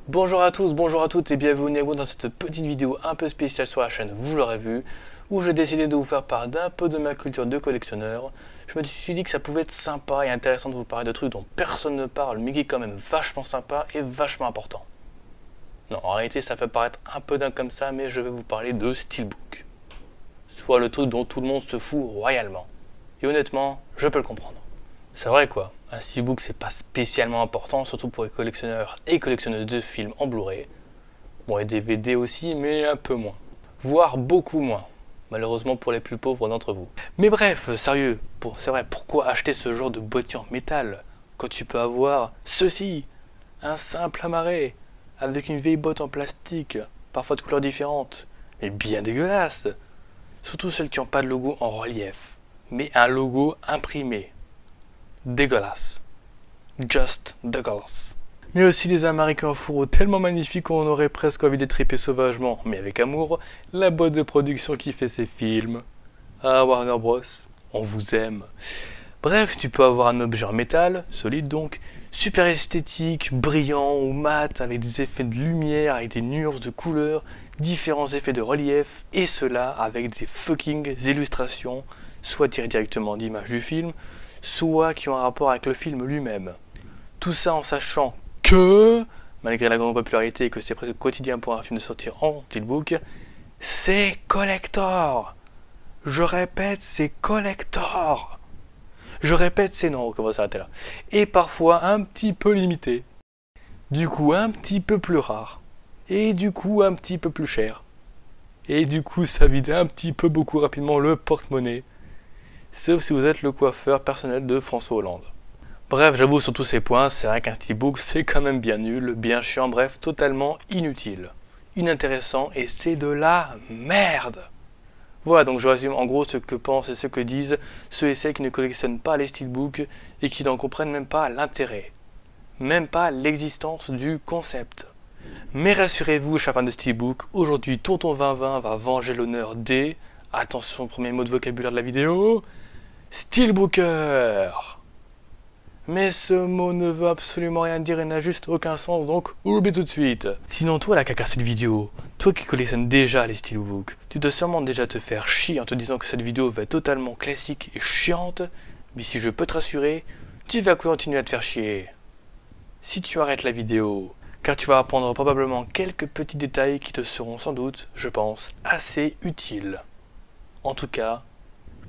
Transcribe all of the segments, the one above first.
Bonjour à tous, bonjour à toutes et bienvenue à vous dans cette petite vidéo un peu spéciale sur la chaîne, vous l'aurez vu, où j'ai décidé de vous faire part d'un peu de ma culture de collectionneur. Je me suis dit que ça pouvait être sympa et intéressant de vous parler de trucs dont personne ne parle, mais qui est quand même vachement sympa et vachement important. Non, en réalité ça peut paraître un peu dingue comme ça, mais je vais vous parler de Steelbook. Soit le truc dont tout le monde se fout royalement. Et honnêtement, je peux le comprendre. C'est vrai quoi, un steelbook c'est pas spécialement important, surtout pour les collectionneurs et collectionneuses de films en Blu-ray. Bon, et DVD aussi, mais un peu moins. Voire beaucoup moins, malheureusement pour les plus pauvres d'entre vous. Mais bref, sérieux, c'est vrai, pourquoi acheter ce genre de boîtier en métal quand tu peux avoir ceci, un simple amarré, avec une vieille boîte en plastique, parfois de couleurs différentes, mais bien dégueulasse. Surtout celles qui n'ont pas de logo en relief, mais un logo imprimé. Dégueulasse. Just dégueulasse. Mais aussi les Américains en fourreau tellement magnifiques qu'on aurait presque envie d'étriper sauvagement, mais avec amour, la boîte de production qui fait ses films. Ah, Warner Bros, on vous aime. Bref, tu peux avoir un objet en métal, solide donc, super esthétique, brillant ou mat, avec des effets de lumière, avec des nuances de couleurs, différents effets de relief, et cela avec des fucking illustrations, soit tirées directement d'images du film, soit qui ont un rapport avec le film lui-même. Tout ça en sachant que, malgré la grande popularité et que c'est presque quotidien pour un film de sortir en steelbook, c'est collector. Je répète, c'est collector. Je répète, c'est non, on va s'arrêter là. Et parfois un petit peu limité. Du coup, un petit peu plus rare. Et du coup, un petit peu plus cher. Et du coup, ça vide un petit peu beaucoup rapidement le porte-monnaie. Sauf si vous êtes le coiffeur personnel de François Hollande. Bref, j'avoue sur tous ces points, c'est vrai qu'un steelbook c'est quand même bien nul, bien chiant, bref, totalement inutile. Inintéressant et c'est de la merde. Voilà, donc je résume en gros ce que pensent et ce que disent ceux et celles qui ne collectionnent pas les steelbooks et qui n'en comprennent même pas l'intérêt. Même pas l'existence du concept. Mais rassurez-vous, chers fans de steelbook, aujourd'hui Tonton 2020 va venger l'honneur des... Attention, premier mot de vocabulaire de la vidéo... Steelbooker. Mais ce mot ne veut absolument rien dire et n'a juste aucun sens, donc oublie tout de suite. Sinon toi la caca cette vidéo, toi qui collectionnes déjà les steelbooks, tu dois sûrement déjà te faire chier en te disant que cette vidéo va être totalement classique et chiante, mais si je peux te rassurer, tu vas continuer à te faire chier. Si tu arrêtes la vidéo, car tu vas apprendre probablement quelques petits détails qui te seront sans doute, je pense, assez utiles. En tout cas,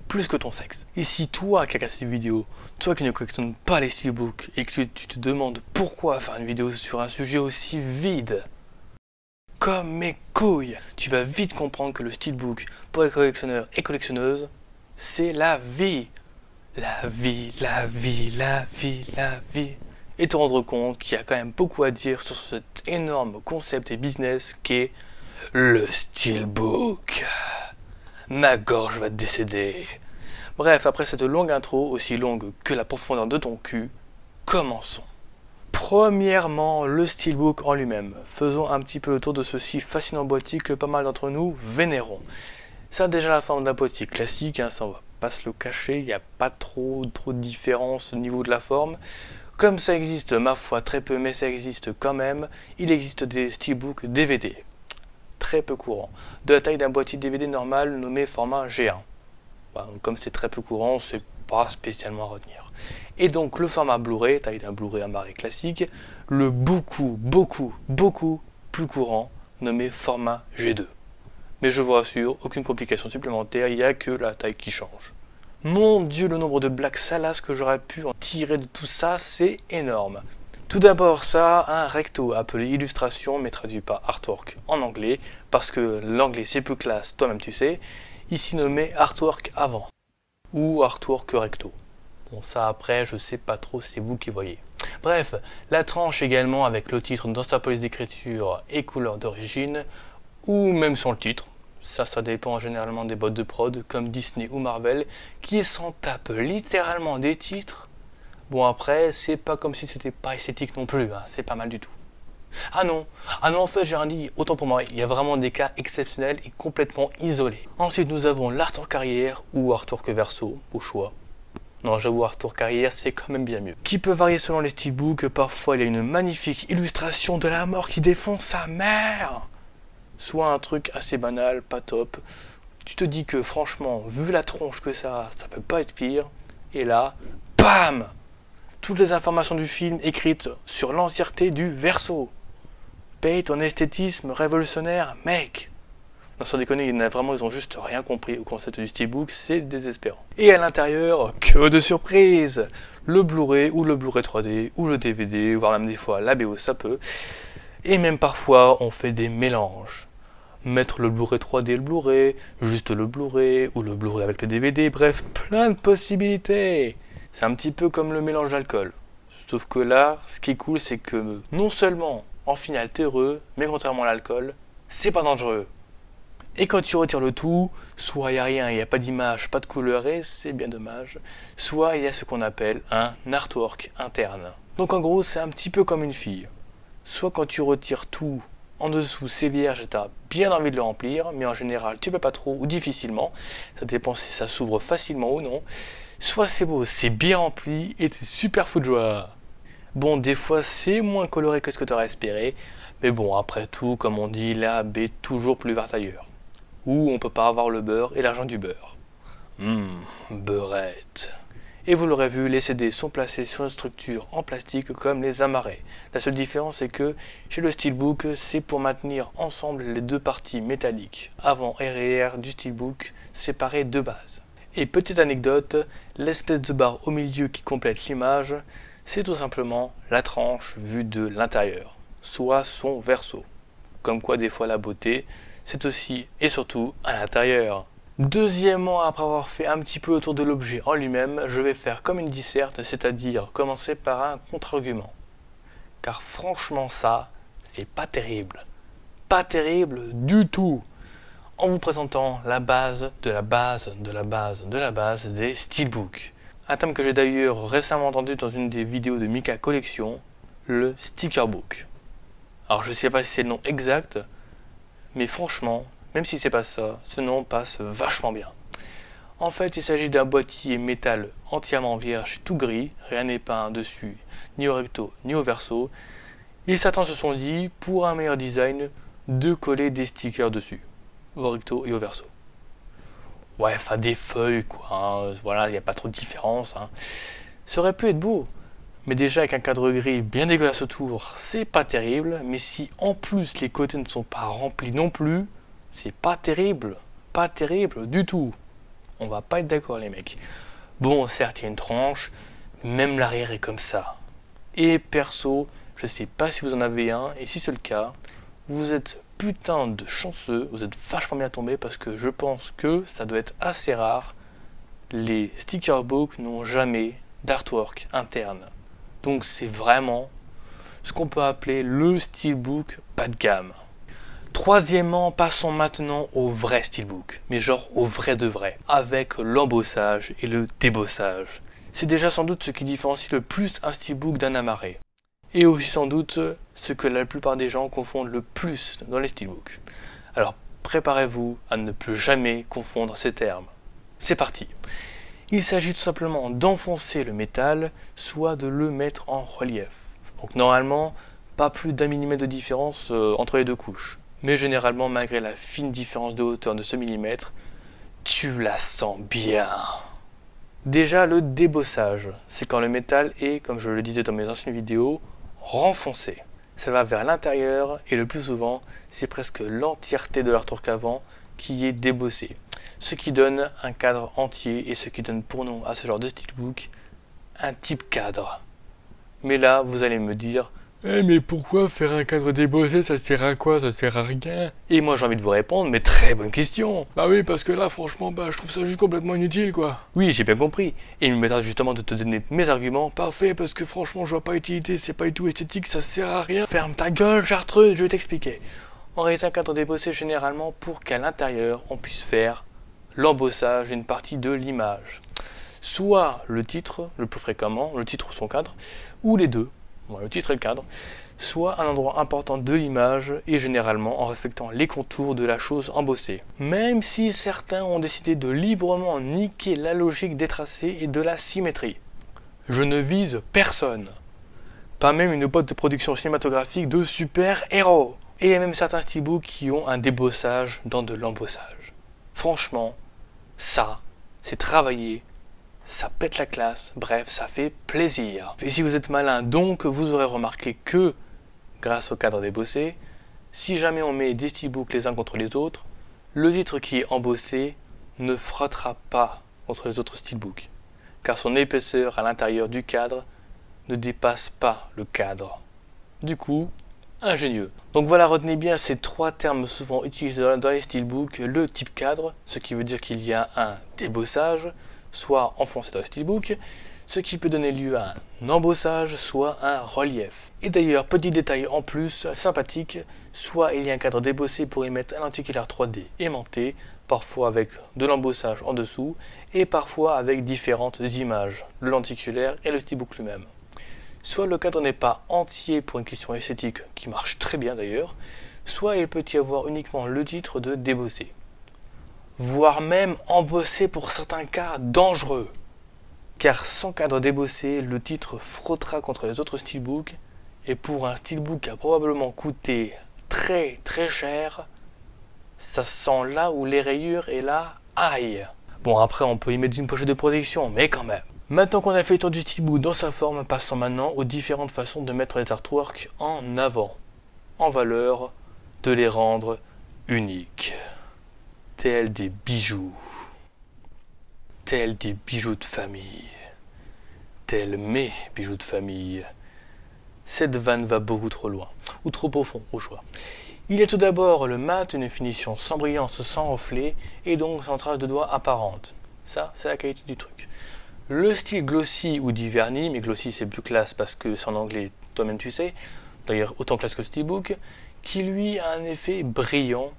plus que ton sexe. Et si toi qui as cassé cette vidéo, toi qui ne collectionnes pas les steelbooks et que tu te demandes pourquoi faire une vidéo sur un sujet aussi vide, comme mes couilles, tu vas vite comprendre que le steelbook pour les collectionneurs et collectionneuses, c'est la vie. La vie, la vie, la vie, la vie. Et te rendre compte qu'il y a quand même beaucoup à dire sur cet énorme concept et business qu'est le steelbook. Ma gorge va te décéder. Bref, après cette longue intro, aussi longue que la profondeur de ton cul, commençons. Premièrement, le steelbook en lui-même. Faisons un petit peu le tour de ce si fascinant boîtier que pas mal d'entre nous vénérons. Ça a déjà la forme d'un boîtier classique, hein, ça on va pas se le cacher, il n'y a pas trop de différence au niveau de la forme. Comme ça existe, ma foi, très peu, mais ça existe quand même, il existe des steelbooks DVD. Très peu courant, de la taille d'un boîtier DVD normal nommé format G1. Bah, comme c'est très peu courant, c'est pas spécialement à retenir. Et donc le format Blu-ray, taille d'un Blu-ray amarré classique, le beaucoup plus courant, nommé format G2. Mais je vous rassure, aucune complication supplémentaire, il n'y a que la taille qui change. Mon Dieu, le nombre de blagues salaces que j'aurais pu en tirer de tout ça, c'est énorme. Tout d'abord ça, un recto appelé illustration, mais traduit par artwork en anglais, parce que l'anglais c'est plus classe, toi-même tu sais, ici nommé artwork avant, ou artwork recto. Bon ça après, je sais pas trop, c'est vous qui voyez. Bref, la tranche également avec le titre dans sa police d'écriture et couleur d'origine, ou même sans le titre. Ça dépend généralement des boîtes de prod, comme Disney ou Marvel, qui s'en tapent littéralement des titres. Bon après, c'est pas comme si c'était pas esthétique non plus, hein, c'est pas mal du tout. Ah non, en fait j'ai rien dit, autant pour moi, il y a vraiment des cas exceptionnels et complètement isolés. Ensuite nous avons l'artwork arrière ou artwork verso, au choix. Non, j'avoue, Arthur Carrière, c'est quand même bien mieux. Qui peut varier selon les steelbooks, parfois il y a une magnifique illustration de la mort qui défonce sa mère. Soit un truc assez banal, pas top. Tu te dis que franchement, vu la tronche que ça peut pas être pire. Et là, bam! Toutes les informations du film écrites sur l'entièreté du verso. Paye ton esthétisme révolutionnaire, mec! Non, sans déconner, ils ont juste rien compris au concept du steelbook, c'est désespérant. Et à l'intérieur, que de surprises! Le Blu-ray ou le Blu-ray 3D ou le DVD, voire même des fois la BO, ça peut. Et même parfois, on fait des mélanges. Mettre le Blu-ray 3D et le Blu-ray, juste le Blu-ray ou le Blu-ray avec le DVD, bref, plein de possibilités. C'est un petit peu comme le mélange d'alcool. Sauf que là, ce qui est cool, c'est que non seulement en finale t'es heureux, mais contrairement à l'alcool, c'est pas dangereux. Et quand tu retires le tout, soit il n'y a rien, il n'y a pas d'image, pas de couleur, et c'est bien dommage, soit il y a ce qu'on appelle un artwork interne. Donc en gros, c'est un petit peu comme une fille. Soit quand tu retires tout, en dessous c'est vierge et tu as bien envie de le remplir, mais en général tu peux pas trop ou difficilement, ça dépend si ça s'ouvre facilement ou non. Soit c'est beau, c'est bien rempli et t'es super fou de joie. Bon, des fois c'est moins coloré que ce que tu aurais espéré, mais bon, après tout, comme on dit, la B est toujours plus verte ailleurs. Où on peut pas avoir le beurre et l'argent du beurre. Beurette. Et vous l'aurez vu, les CD sont placés sur une structure en plastique comme les amarrés. La seule différence est que chez le steelbook, c'est pour maintenir ensemble les deux parties métalliques, avant et arrière du steelbook, séparées de base. Et petite anecdote, l'espèce de barre au milieu qui complète l'image, c'est tout simplement la tranche vue de l'intérieur, soit son verso. Comme quoi des fois la beauté, c'est aussi et surtout à l'intérieur. Deuxièmement, après avoir fait un petit peu le tour de l'objet en lui-même, je vais faire comme une disserte, c'est-à-dire commencer par un contre-argument. Car franchement ça, c'est pas terrible. Pas terrible du tout. En vous présentant la base de la base de la base de la base des steelbooks. Un terme que j'ai d'ailleurs récemment entendu dans une des vidéos de Mika Collection, le stickerbook. Alors je sais pas si c'est le nom exact, mais franchement, même si c'est pas ça, ce nom passe vachement bien. En fait, il s'agit d'un boîtier métal entièrement vierge, tout gris, rien n'est peint dessus, ni au recto, ni au verso. Et certains se sont dit, pour un meilleur design, de coller des stickers dessus, au recto et au verso. Ouais, enfin des feuilles quoi, hein. Voilà, il n'y a pas trop de différence. Hein. Ça aurait pu être beau, mais déjà avec un cadre gris bien dégueulasse autour, c'est pas terrible, mais si en plus les côtés ne sont pas remplis non plus, c'est pas terrible du tout. On va pas être d'accord les mecs. Bon, certes il y a une tranche, même l'arrière est comme ça. Et perso, je sais pas si vous en avez un, et si c'est le cas, vous êtes putain de chanceux, vous êtes vachement bien tombé parce que je pense que ça doit être assez rare. Les stickerbooks n'ont jamais d'artwork interne. Donc c'est vraiment ce qu'on peut appeler le steelbook bas de gamme. Troisièmement, passons maintenant au vrai steelbook, mais genre au vrai de vrai, avec l'embossage et le débossage. C'est déjà sans doute ce qui différencie le plus un steelbook d'un amarré. Et aussi sans doute ce que la plupart des gens confondent le plus dans les steelbooks. Alors préparez-vous à ne plus jamais confondre ces termes. C'est parti. Il s'agit tout simplement d'enfoncer le métal, soit de le mettre en relief. Donc normalement, pas plus d'1 millimètre de différence entre les deux couches. Mais généralement, malgré la fine différence de hauteur de ce millimètre, tu la sens bien. Déjà, le débossage, c'est quand le métal est, comme je le disais dans mes anciennes vidéos, renfoncé. Ça va vers l'intérieur et le plus souvent, c'est presque l'entièreté de l'artwork avant qui est débossé. Ce qui donne un cadre entier et ce qui donne pour nous à ce genre de steelbook un type cadre. Mais là, vous allez me dire, mais pourquoi faire un cadre débossé, ça sert à quoi? Ça sert à rien. Et moi j'ai envie de vous répondre, mais très bonne question. Bah oui, parce que là franchement, je trouve ça juste complètement inutile quoi. Oui, j'ai bien compris. Et il me mettra justement de te donner mes arguments. Parfait, parce que franchement je vois pas utilité, c'est pas du tout esthétique, ça sert à rien. Ferme ta gueule, chartreuse, je vais t'expliquer. On réalise un cadre débossé généralement pour qu'à l'intérieur on puisse faire l'embossage d'une partie de l'image. Soit le titre, le plus fréquemment, le titre ou son cadre, ou les deux. Le titre et le cadre, soit un endroit important de l'image et généralement en respectant les contours de la chose embossée. Même si certains ont décidé de librement niquer la logique des tracés et de la symétrie. Je ne vise personne. Pas même une boîte de production cinématographique de super-héros. Et il y a même certains steelbooks qui ont un débossage dans de l'embossage. Franchement, ça, c'est travaillé. Ça pète la classe, bref, ça fait plaisir. Et si vous êtes malin, donc, vous aurez remarqué que, grâce au cadre débossé, si jamais on met des steelbooks les uns contre les autres, le titre qui est embossé ne frottera pas contre les autres steelbooks, car son épaisseur à l'intérieur du cadre ne dépasse pas le cadre. Du coup, ingénieux. Donc voilà, retenez bien ces trois termes souvent utilisés dans les steelbooks. Le type cadre, ce qui veut dire qu'il y a un débossage, soit enfoncé dans le steelbook, ce qui peut donner lieu à un embossage, soit un relief. Et d'ailleurs, petit détail en plus, sympathique, soit il y a un cadre débossé pour y mettre un lenticulaire 3D aimanté, parfois avec de l'embossage en dessous, et parfois avec différentes images, le lenticulaire et le steelbook lui-même. Soit le cadre n'est pas entier pour une question esthétique, qui marche très bien d'ailleurs, soit il peut y avoir uniquement le titre de débossé. Voire même embossé pour certains cas dangereux. Car sans cadre débossé, le titre frottera contre les autres steelbooks, et pour un steelbook qui a probablement coûté très cher, ça sent là où les rayures et là, aïe. Bon, après on peut y mettre une pochette de protection, mais quand même. Maintenant qu'on a fait le tour du steelbook dans sa forme, passons maintenant aux différentes façons de mettre les artworks en avant, en valeur, de les rendre uniques. Tels des bijoux, tels des bijoux de famille, tels mes bijoux de famille. Cette vanne va beaucoup trop loin, ou trop profond au choix. Il y a tout d'abord le mat, une finition sans brillance, sans reflet, et donc sans trace de doigts apparente. Ça, c'est la qualité du truc. Le style glossy ou dit vernis, mais glossy c'est plus classe parce que c'est en anglais, toi-même tu sais, d'ailleurs autant classe que le steelbook, qui lui a un effet brillant.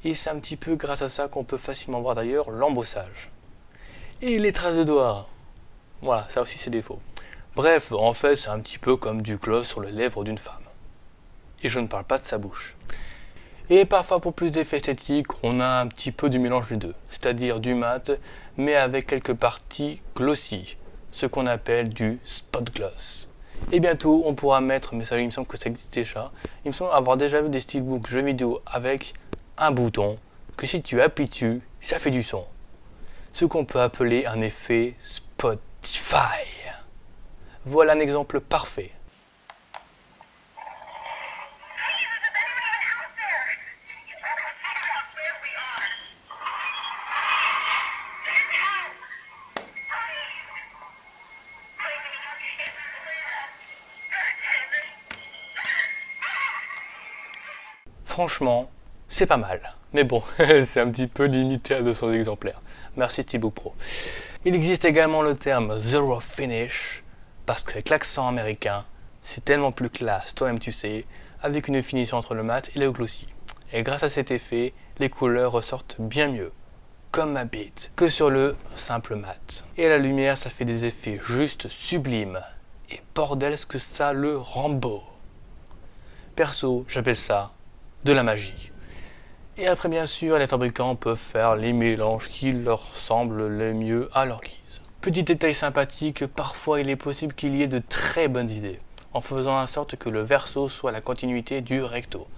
Et c'est un petit peu grâce à ça qu'on peut facilement voir d'ailleurs l'embossage. Et les traces de doigts. Voilà, ça aussi c'est défaut. Bref, en fait c'est un petit peu comme du gloss sur les lèvres d'une femme. Et je ne parle pas de sa bouche. Et parfois pour plus d'effet esthétique, on a un petit peu du mélange des deux. C'est-à-dire du mat, mais avec quelques parties glossy. Ce qu'on appelle du spot gloss. Et bientôt on pourra mettre, mais ça il me semble que ça existe déjà, il me semble avoir déjà vu des steelbooks jeux vidéo avec un bouton que si tu appuies dessus, ça fait du son. Ce qu'on peut appeler un effet Spotify. Voilà un exemple parfait. Franchement, c'est pas mal. Mais bon, c'est un petit peu limité à 200 exemplaires. Merci Steelbook Pro. Il existe également le terme Zero Finish, parce qu'avec l'accent américain, c'est tellement plus classe, toi-même tu sais, avec une finition entre le mat et le glossy. Et grâce à cet effet, les couleurs ressortent bien mieux, comme ma bite, que sur le simple mat. Et à la lumière, ça fait des effets juste sublimes. Et bordel ce que ça le rend beau. Perso, j'appelle ça de la magie. Et après bien sûr, les fabricants peuvent faire les mélanges qui leur semblent les mieux à leur guise. Petit détail sympathique, parfois il est possible qu'il y ait de très bonnes idées, en faisant en sorte que le verso soit la continuité du recto.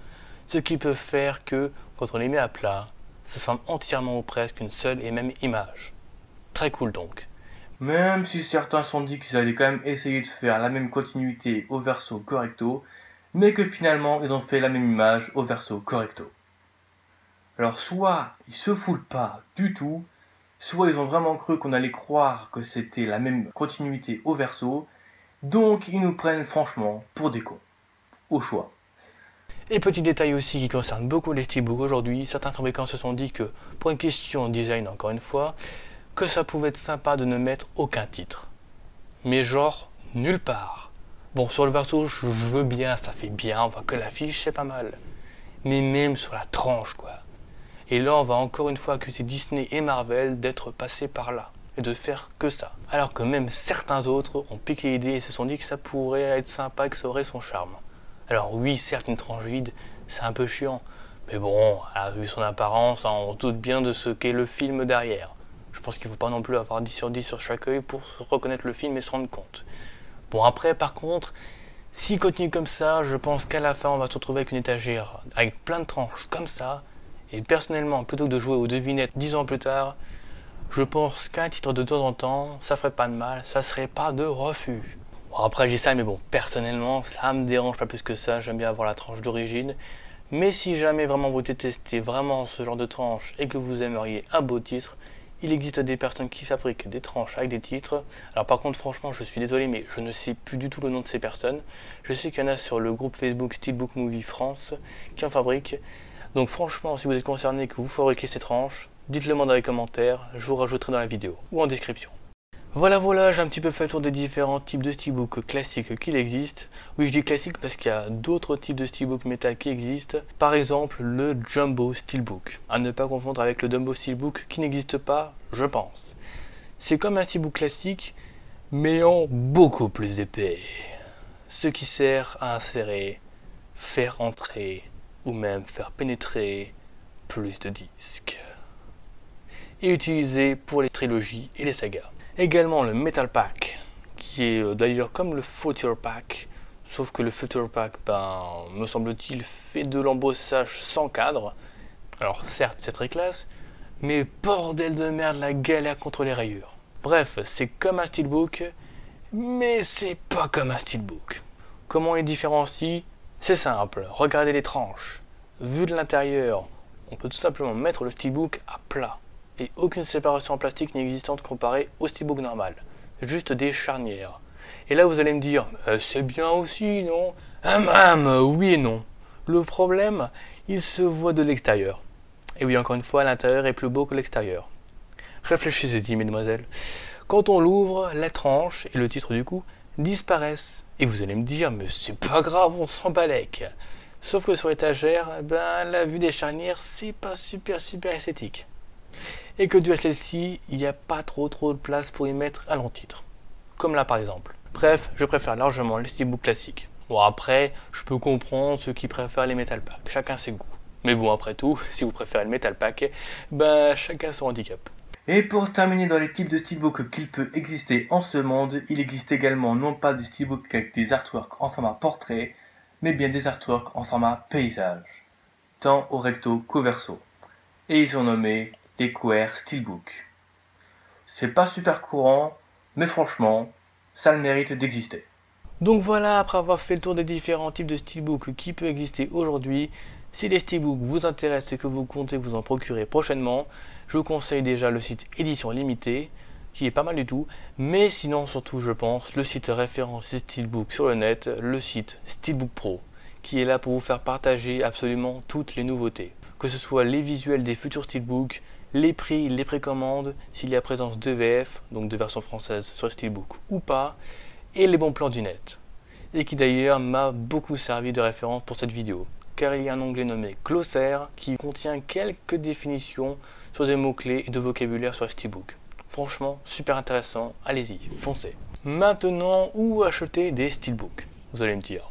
Ce qui peut faire que, quand on les met à plat, ça semble entièrement ou presque une seule et même image. Très cool donc. Même si certains se sont dit qu'ils allaient quand même essayer de faire la même continuité au verso qu'au recto, mais que finalement ils ont fait la même image au verso qu'au recto. Alors soit ils se foulent pas du tout, soit ils ont vraiment cru qu'on allait croire que c'était la même continuité au verso, donc ils nous prennent franchement pour des cons. Au choix. Et petit détail aussi qui concerne beaucoup les steelbooks aujourd'hui, certains fabricants se sont dit que, pour une question de design encore une fois, que ça pouvait être sympa de ne mettre aucun titre. Mais genre, nulle part. Bon, sur le verso, je veux bien, ça fait bien, on voit que l'affiche, c'est pas mal. Mais même sur la tranche, quoi. Et là, on va encore une fois accuser Disney et Marvel d'être passés par là, et de faire que ça. Alors que même certains autres ont piqué l'idée et se sont dit que ça pourrait être sympa et que ça aurait son charme. Alors oui, certes, une tranche vide, c'est un peu chiant. Mais bon, vu son apparence, hein, on doute bien de ce qu'est le film derrière. Je pense qu'il ne faut pas non plus avoir 10 sur 10 sur chaque œil pour reconnaître le film et se rendre compte. Bon après, par contre, s'il continue comme ça, je pense qu'à la fin, on va se retrouver avec une étagère avec plein de tranches comme ça. Et personnellement, plutôt que de jouer aux devinettes 10 ans plus tard, je pense qu'un titre de temps en temps, ça ferait pas de mal, ça serait pas de refus. Bon, après, j'ai ça, mais bon, personnellement, ça me dérange pas plus que ça, j'aime bien avoir la tranche d'origine. Mais si jamais vraiment vous détestez vraiment ce genre de tranche et que vous aimeriez un beau titre, il existe des personnes qui fabriquent des tranches avec des titres. Alors par contre, franchement, je suis désolé, mais je ne sais plus du tout le nom de ces personnes. Je sais qu'il y en a sur le groupe Facebook Steelbook Movie France qui en fabriquent. Donc franchement, si vous êtes concerné et que vous fabriquez ces tranches, dites-le moi dans les commentaires, je vous rajouterai dans la vidéo ou en description. Voilà, j'ai un petit peu fait le tour des différents types de steelbook classiques qu'il existe. Oui, je dis classique parce qu'il y a d'autres types de steelbook métal qui existent. Par exemple, le Jumbo Steelbook. À ne pas confondre avec le Dumbo Steelbook qui n'existe pas, je pense. C'est comme un steelbook classique, mais en beaucoup plus épais. Ce qui sert à insérer, faire entrer ou même faire pénétrer plus de disques. Et utilisé pour les trilogies et les sagas. Également le Metal Pack, qui est d'ailleurs comme le Future Pack, sauf que le Future Pack, me semble-t-il, fait de l'embossage sans cadre. Alors certes, c'est très classe, mais bordel de merde, la galère contre les rayures. Bref, c'est comme un steelbook, mais c'est pas comme un steelbook. Comment on les différencie? C'est simple, regardez les tranches. Vu de l'intérieur, on peut tout simplement mettre le steelbook à plat. Et aucune séparation en plastique n'est existante comparée au steelbook normal. Juste des charnières. Et là vous allez me dire, c'est bien aussi, non? Oui et non. Le problème, il se voit de l'extérieur. Et oui, encore une fois, l'intérieur est plus beau que l'extérieur. Réfléchissez-y, mesdemoiselles. Quand on l'ouvre, la tranche et le titre du coup disparaissent. Et vous allez me dire, mais c'est pas grave, on s'en balèque. Sauf que sur l'étagère, la vue des charnières, c'est pas super esthétique. Et que dû à celle-ci, il n'y a pas trop de place pour y mettre un long titre. Comme là par exemple. Bref, je préfère largement les steelbooks classiques. Bon après, je peux comprendre ceux qui préfèrent les Metal Pack, chacun ses goûts. Mais bon après tout, si vous préférez le Metal Pack, chacun son handicap. Et pour terminer dans les types de steelbook qu'il peut exister en ce monde, il existe également non pas des steelbooks avec des artworks en format portrait, mais bien des artworks en format paysage, tant au recto qu'au verso. Et ils sont nommés les QR Steelbook. C'est pas super courant, mais franchement, ça a le mérite d'exister. Donc voilà, après avoir fait le tour des différents types de steelbook qui peuvent exister aujourd'hui, si les steelbooks vous intéressent et que vous comptez vous en procurer prochainement, je vous conseille déjà le site Édition Limitée, qui est pas mal du tout, mais sinon surtout je pense le site référence des steelbooks sur le net, le site Steelbook Pro, qui est là pour vous faire partager absolument toutes les nouveautés, que ce soit les visuels des futurs steelbooks, les prix, les précommandes, s'il y a présence de VF, donc de version française sur le steelbook ou pas, et les bons plans du net. Et qui d'ailleurs m'a beaucoup servi de référence pour cette vidéo, car il y a un onglet nommé Glossaire qui contient quelques définitions sur des mots-clés et de vocabulaire sur le steelbook. Franchement, super intéressant, allez-y, foncez. Maintenant, où acheter des steelbooks? Vous allez me dire.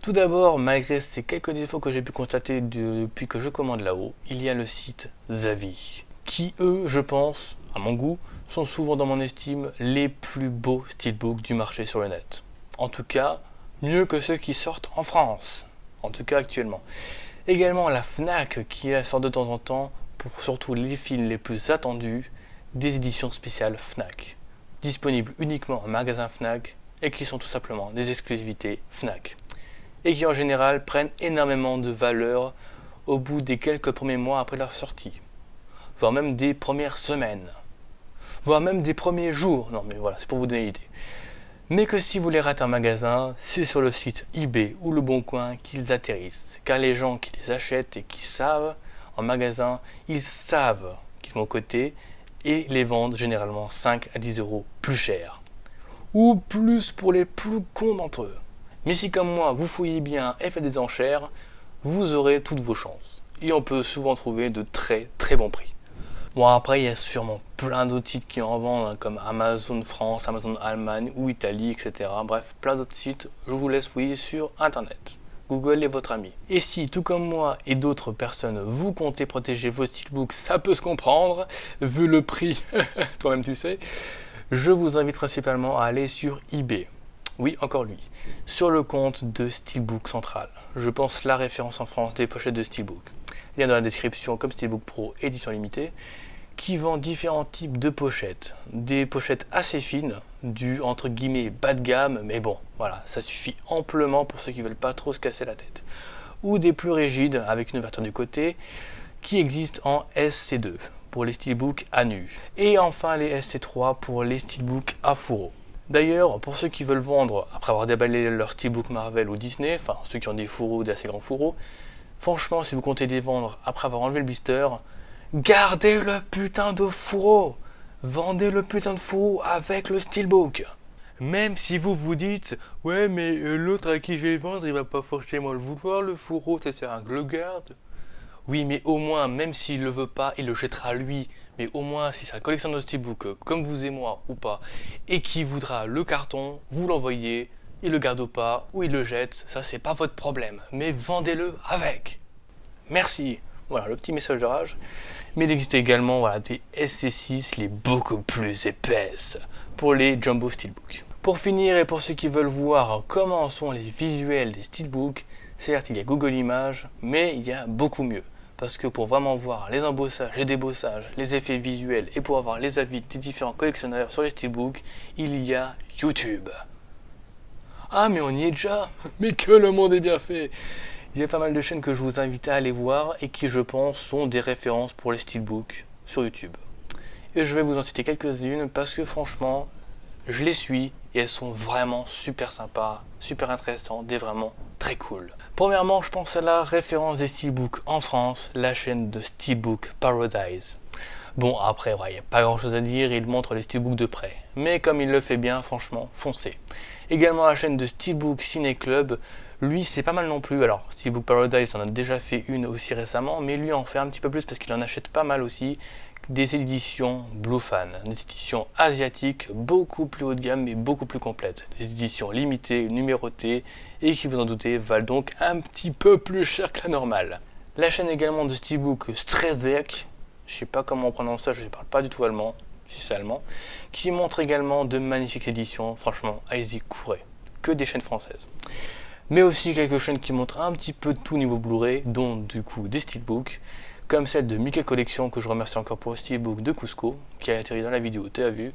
Tout d'abord, malgré ces quelques défauts que j'ai pu constater depuis que je commande là-haut, il y a le site Zavvi, qui eux, je pense, à mon goût, sont souvent dans mon estime les plus beaux steelbooks du marché sur le net. En tout cas, mieux que ceux qui sortent en France, en tout cas actuellement. Également la Fnac qui sort de temps en temps, pour surtout les films les plus attendus, des éditions spéciales Fnac, disponibles uniquement en magasin Fnac et qui sont tout simplement des exclusivités Fnac. Et qui en général prennent énormément de valeur au bout des quelques premiers mois après leur sortie, voire même des premières semaines, voire même des premiers jours, non mais voilà, c'est pour vous donner l'idée. Mais que si vous les ratez en magasin, c'est sur le site eBay ou Le Bon Coin qu'ils atterrissent, car les gens qui les achètent et qui savent en magasin, ils savent qu'ils vont coter et les vendent généralement 5 à 10 euros plus cher, ou plus pour les plus cons d'entre eux. Mais si comme moi vous fouillez bien et faites des enchères, vous aurez toutes vos chances. Et on peut souvent trouver de très bons prix. Bon après il y a sûrement plein d'autres sites qui en vendent, hein, comme Amazon France, Amazon Allemagne ou Italie, etc. Bref, plein d'autres sites, je vous laisse fouiller sur internet. Google est votre ami. Et si, tout comme moi et d'autres personnes, vous comptez protéger vos steelbooks, ça peut se comprendre, vu le prix, toi-même tu sais, je vous invite principalement à aller sur eBay. Oui, encore lui. Sur le compte de Steelbook Central. Je pense la référence en France des pochettes de Steelbook. Lien dans la description comme Steelbook Pro édition limitée, qui vend différents types de pochettes. Des pochettes assez fines, du entre guillemets bas de gamme, mais bon, voilà, ça suffit amplement pour ceux qui veulent pas trop se casser la tête. Ou des plus rigides avec une ouverture du côté, qui existent en SC2 pour les steelbooks à nu. Et enfin les SC3 pour les steelbooks à fourreau. D'ailleurs, pour ceux qui veulent vendre après avoir déballé leur steelbook Marvel ou Disney, enfin ceux qui ont des fourreaux, des assez grands fourreaux, franchement si vous comptez les vendre après avoir enlevé le blister, gardez le putain de fourreau. Vendez le putain de fourreau avec le steelbook. Même si vous vous dites, ouais mais l'autre à qui je vais vendre, il va pas forcément le vouloir, le fourreau, ça sert à que je le garde. Oui, mais au moins, même s'il le veut pas, il le jettera lui. Mais au moins, si c'est un collectionneur de steelbook, comme vous et moi, ou pas, et qui voudra le carton, vous l'envoyez, il le garde ou pas, ou il le jette, ça c'est pas votre problème. Mais vendez-le avec. Merci. Voilà, le petit message de rage. Mais il existe également voilà, des SC6, les beaucoup plus épaisses, pour les Jumbo Steelbook. Pour finir, et pour ceux qui veulent voir comment sont les visuels des steelbooks, certes il y a Google Images, mais il y a beaucoup mieux. Parce que pour vraiment voir les embossages, les débossages, les effets visuels, et pour avoir les avis des différents collectionneurs sur les steelbooks, il y a YouTube. Ah mais on y est déjà. Mais que le monde est bien fait. Il y a pas mal de chaînes que je vous invite à aller voir et qui je pense sont des références pour les steelbooks sur YouTube. Et je vais vous en citer quelques-unes parce que franchement, je les suis et elles sont vraiment super sympas, super intéressantes et vraiment très cool. Premièrement, je pense à la référence des steelbooks en France, la chaîne de Steelbook Paradise. Bon, après, il n'y a pas grand chose à dire, il montre les steelbooks de près. Mais comme il le fait bien, franchement, foncez. Également la chaîne de Steelbook Ciné Club, lui c'est pas mal non plus. Alors, Steelbook Paradise en a déjà fait une aussi récemment, mais lui en fait un petit peu plus parce qu'il en achète pas mal aussi. Des éditions Blue Fan, des éditions asiatiques beaucoup plus haut de gamme mais beaucoup plus complètes. Des éditions limitées, numérotées et qui vous en doutez valent donc un petit peu plus cher que la normale. La chaîne également de Steelbook Stredek, je sais pas comment on prononce ça, je ne parle pas du tout allemand, si c'est allemand, qui montre également de magnifiques éditions, franchement allez-y courez, que des chaînes françaises. Mais aussi quelques chaînes qui montrent un petit peu de tout niveau Blu-ray, dont du coup des steelbooks, comme celle de Mickey Collection que je remercie encore pour le steelbook de Cusco qui a atterri dans la vidéo, tu as vu,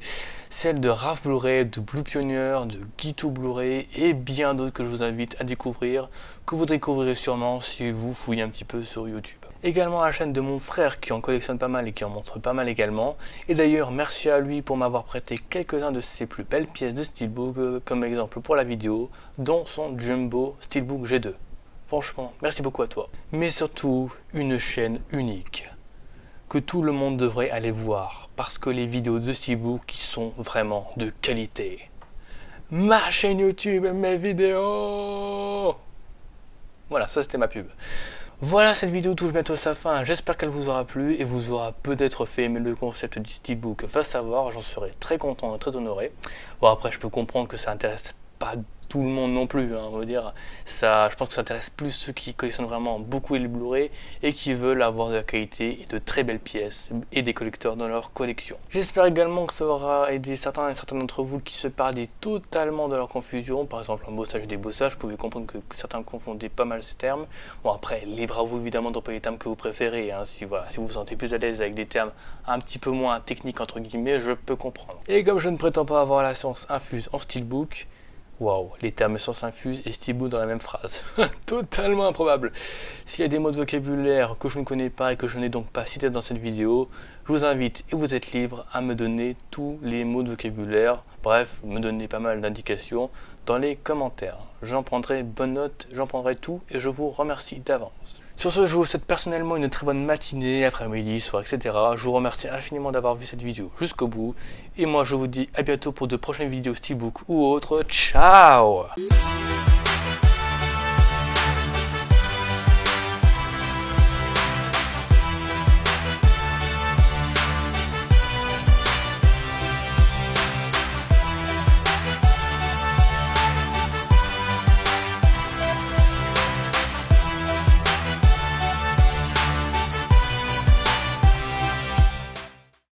celle de Raf Blu-ray, de Blue Pioneer, de Gitu Blu-ray et bien d'autres que je vous invite à découvrir, que vous découvrirez sûrement si vous fouillez un petit peu sur YouTube. Également la chaîne de mon frère qui en collectionne pas mal et qui en montre pas mal également, et d'ailleurs merci à lui pour m'avoir prêté quelques-uns de ses plus belles pièces de steelbook comme exemple pour la vidéo, dont son Jumbo Steelbook G2. Franchement, merci beaucoup à toi. Mais surtout, une chaîne unique que tout le monde devrait aller voir parce que les vidéos de steelbook qui sont vraiment de qualité. Ma chaîne YouTube et mes vidéos. Voilà, ça c'était ma pub. Voilà, cette vidéo touche bientôt à sa fin. J'espère qu'elle vous aura plu et vous aura peut-être fait aimer le concept du steelbook. Va savoir, j'en serai très content et très honoré. Bon, après, je peux comprendre que ça intéresse pas tout le monde non plus, hein, on va dire. Ça, je pense que ça intéresse plus ceux qui collectionnent vraiment beaucoup les Blu-ray et qui veulent avoir de la qualité et de très belles pièces et des collecteurs dans leur collection. J'espère également que ça aura aidé certains d'entre vous qui se perdaient totalement de leur confusion, par exemple embossage et débossage. Vous pouvez comprendre que certains confondaient pas mal ces termes. Bon, après, libre à vous évidemment d'employer les termes que vous préférez, hein, si vous vous sentez plus à l'aise avec des termes un petit peu moins techniques entre guillemets, je peux comprendre. Et comme je ne prétends pas avoir la science infuse en steelbook, waouh, les termes science infuse et steelbook dans la même phrase. Totalement improbable. S'il y a des mots de vocabulaire que je ne connais pas et que je n'ai donc pas cités dans cette vidéo, je vous invite et vous êtes libre à me donner tous les mots de vocabulaire. Bref, me donner pas mal d'indications dans les commentaires. J'en prendrai bonne note, j'en prendrai tout et je vous remercie d'avance. Sur ce, je vous souhaite personnellement une très bonne matinée, après-midi, soir, etc. Je vous remercie infiniment d'avoir vu cette vidéo jusqu'au bout. Et moi, je vous dis à bientôt pour de prochaines vidéos steelbook ou autres. Ciao!